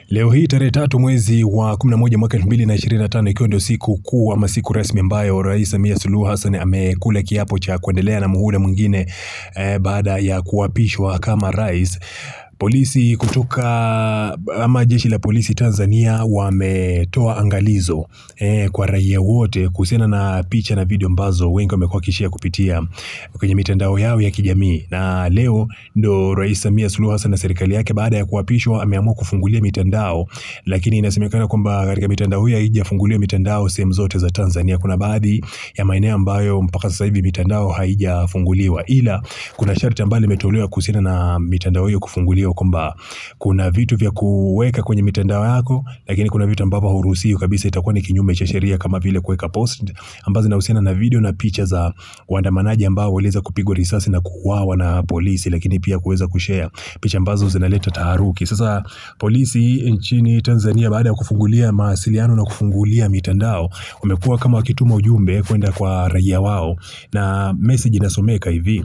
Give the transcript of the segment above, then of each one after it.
Leo hii tarehe 3 mwezi wa 11 mwaka 2025 ikiwa ndio siku kuu ama siku rasmi ambayo Rais Samia Suluhu Hassan amekula kiapo cha kuendelea na muhula mwingine baada ya kuapishwa kama rais. Polisi kutoka ama jeshi la polisi Tanzania wametoa angalizo kwa raia wote kuhusiana na picha na video ambazo wengi wamekuwa kishia kupitia kwenye mitandao yao ya kijamii. Na leo ndo Rais Samia Suluhu Hassan na serikali yake baada ya kuapishwa ameamua kufungulia mitandao, lakini inasemekana kwamba katika mitandao hii haijafunguliwa mitandao sehemu zote za Tanzania. Kuna baadhi ya maeneo ambayo mpaka sasa hivi mitandao haijafunguliwa, ila kuna sharti ambalo limetolewa kuhusiana na mitandao hiyo kufunguliwa, kwamba kuna vitu vya kuweka kwenye mitandao yako, lakini kuna vitu ambavyo hauruhusiwi kabisa, itakuwa ni kinyume cha sheria, kama vile kuweka post ambazo zinahusiana na video na picha za waandamanaji ambao waliweza kupigwa risasi na kuuawa na polisi, lakini pia kuweza kushare picha ambazo zinaleta taharuki. Sasa polisi nchini Tanzania baada ya kufungulia mawasiliano na kufungulia mitandao, wamekuwa kama wakituma ujumbe kwenda kwa raia wao, na message inasomeka hivi: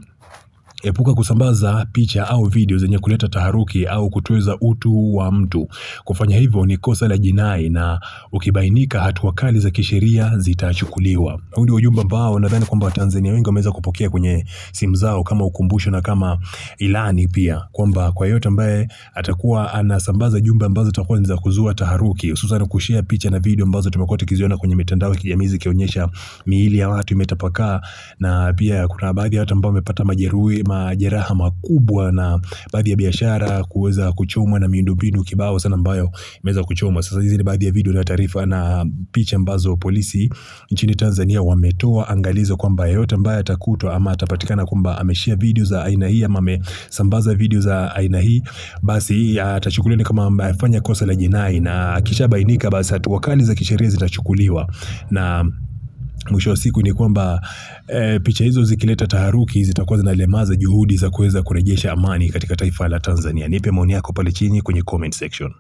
epuka kusambaza picha au video zenye kuleta taharuki au kutweza utu wa mtu. Kufanya hivyo ni kosa la jinai na ukibainika, hatua kali za kisheria zitachukuliwa. Huu ndio ujumbe ambao nadhani kwamba Watanzania wengi wameweza kupokea kwenye simu zao kama ukumbusho na kama ilani pia, kwamba kwa yote ambaye atakuwa anasambaza jumbe ambazo zitakuwa ni za kuzua taharuki, hususan kushare picha na video ambazo tumekuwa tukiziona kwenye mitandao ya kijamii zikionyesha miili ya watu imetapakaa, na pia kuna baadhi ya watu ambao wamepata majeraha makubwa na baadhi ya biashara kuweza kuchomwa na miundombinu kibao sana ambayo imeweza kuchomwa. Sasa hizi ni baadhi ya video na taarifa na picha ambazo polisi nchini Tanzania wametoa angalizo kwamba yeyote ambaye atakutwa ama atapatikana kwamba ameshare video za aina hii ama amesambaza video za aina hii, basi atachukuliwa kama amefanya kosa la jinai, na akishabainika basi hatua kali za kisheria zitachukuliwa. Na mwisho wa siku ni kwamba picha hizo zikileta taharuki zitakuwa zinalemaza juhudi za kuweza kurejesha amani katika taifa la Tanzania. Nipe maoni yako pale chini kwenye comment section.